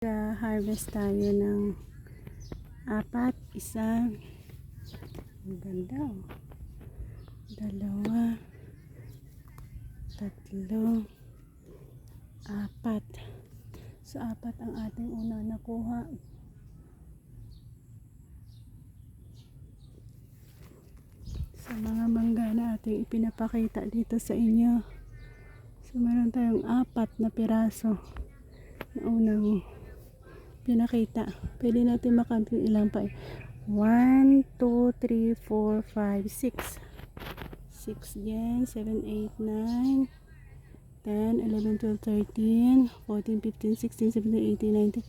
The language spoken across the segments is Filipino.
Harvest tayo ng 4, isa, ang ganda, 2, 3, 4. So 4 ang ating una nakuha. Sa mga mangga na ating ipinapakita dito sa inyo. So meron tayong 4 na piraso na unang pinakita. Pwede natin makount yung ilang pa. 1, 2, 3, 4, 5, 6. 6 yan. 7, 8, 9, 10, 11, 12, 13, 14, 15, 16, 17, 18, 19, 20,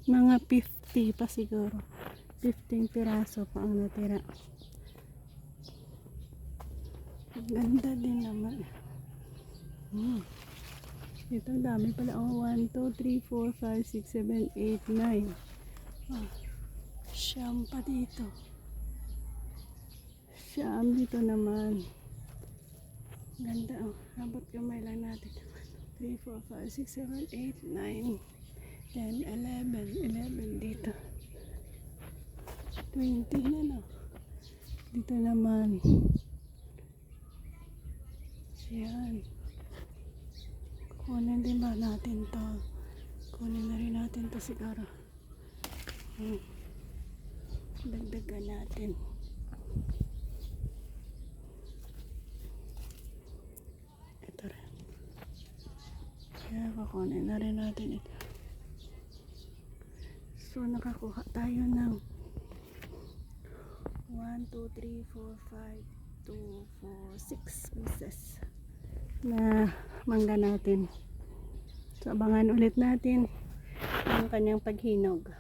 24. Mga 50 pa siguro. 15 piraso pa ang natira. Ganda din naman. Ito ang dami pala. 1, 2, 3, 4, 5, 6, 7, 8, 9. Siyam pa dito. Siyam dito naman. Ganda. Abot kamay lang natin. 3, 4, 5, 6, 7, 8, 9, 10, 11 dito. 20 na. Dito naman. Yan. Kunin din ba natin to? Kunin na rin natin to siguro. Dagdagan natin. Ito rin. Kaya kukunin na rin natin ito. So nakakuha tayo ng 1, 2, 3, 4, 5, 2, 4, 6 pieces na mangga natin. So abangan ulit natin ang kanyang paghinog.